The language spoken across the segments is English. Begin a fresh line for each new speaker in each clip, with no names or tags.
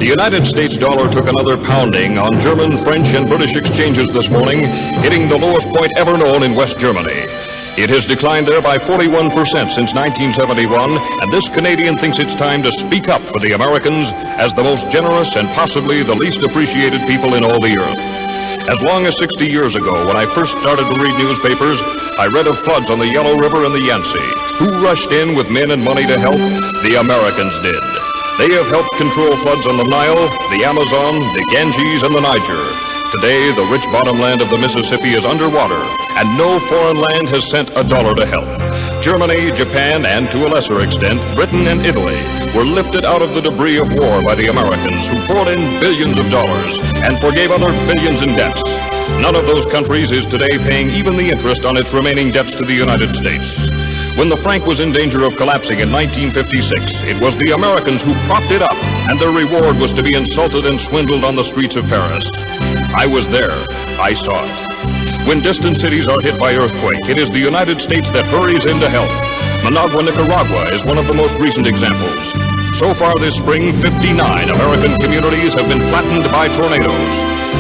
The United States dollar took another pounding on German, French, and British exchanges this morning, hitting the lowest point ever known in West Germany. It has declined there by 41% since 1971, and this Canadian thinks it's time to speak up for the Americans as the most generous and possibly the least appreciated people in all the earth. As long as 60 years ago, when I first started to read newspapers, I read of floods on the Yellow River and the Yangtze. Who rushed in with men and money to help? The Americans did. They have helped control floods on the Nile, the Amazon, the Ganges, and the Niger. Today, the rich bottomland of the Mississippi is underwater, and no foreign land has sent a dollar to help. Germany, Japan, and to a lesser extent, Britain and Italy were lifted out of the debris of war by the Americans, who poured in billions of dollars and forgave other billions in debts. None of those countries is today paying even the interest on its remaining debts to the United States. When the franc was in danger of collapsing in 1956, it was the Americans who propped it up, and their reward was to be insulted and swindled on the streets of Paris. I was there. I saw it. When distant cities are hit by earthquake, it is the United States that hurries in to help. Managua, Nicaragua is one of the most recent examples. So far this spring, 59 American communities have been flattened by tornadoes.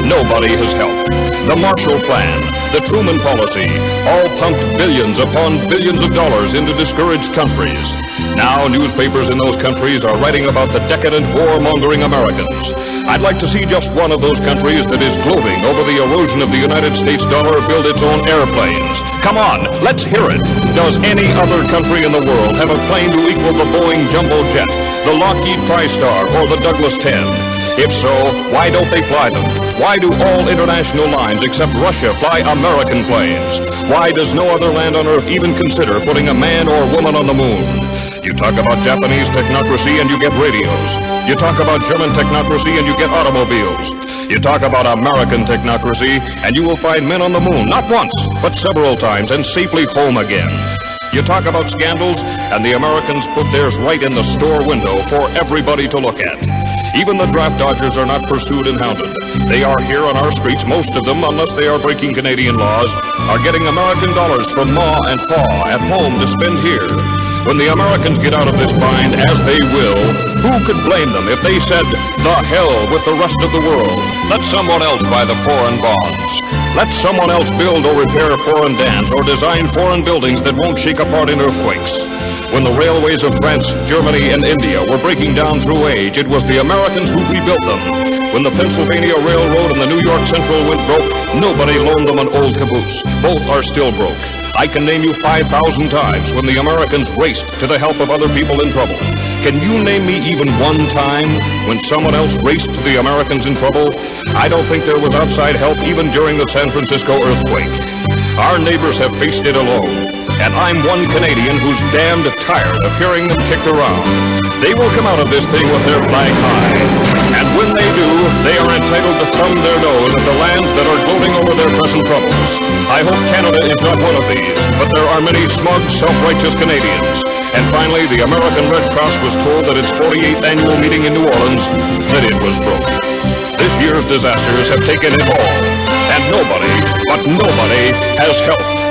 Nobody has helped. The Marshall Plan, the Truman Policy, all pumped billions upon billions of dollars into discouraged countries. Now newspapers in those countries are writing about the decadent, warmongering Americans. I'd like to see just one of those countries that is gloating over the erosion of the United States dollar build its own airplanes. Come on, let's hear it. Does any other country in the world have a plane to equal the Boeing Jumbo Jet, the Lockheed TriStar, or the Douglas 10? If so, why don't they fly them? Why do all international lines except Russia fly American planes? Why does no other land on Earth even consider putting a man or woman on the moon? You talk about Japanese technocracy and you get radios. You talk about German technocracy and you get automobiles. You talk about American technocracy and you will find men on the moon, not once, but several times, and safely home again. You talk about scandals, and the Americans put theirs right in the store window for everybody to look at. Even the draft dodgers are not pursued and hounded. They are here on our streets, most of them, unless they are breaking Canadian laws, are getting American dollars from Ma and Pa at home to spend here. When the Americans get out of this bind, as they will, who could blame them if they said, the hell with the rest of the world? Let someone else buy the foreign bonds. Let someone else build or repair foreign dams or design foreign buildings that won't shake apart in earthquakes. When the railways of France, Germany, and India were breaking down through age, it was the Americans who rebuilt them. When the Pennsylvania Railroad and the New York Central went broke, nobody loaned them an old caboose. Both are still broke. I can name you 5,000 times when the Americans raced to the help of other people in trouble. Can you name me even one time when someone else raced to the Americans in trouble? I don't think there was outside help even during the San Francisco earthquake. Our neighbors have faced it alone, and I'm one Canadian who's damned tired of hearing them kicked around. They will come out of this thing with their flag high, and when they do, they are entitled to thumb their nose at the lands that are gloating over their present troubles. I hope Canada is not one of these, but there are many smug, self-righteous Canadians. And finally, the American Red Cross was told at its 48th annual meeting in New Orleans that it was broke. This year's disasters have taken it all, and nobody, but nobody, has helped.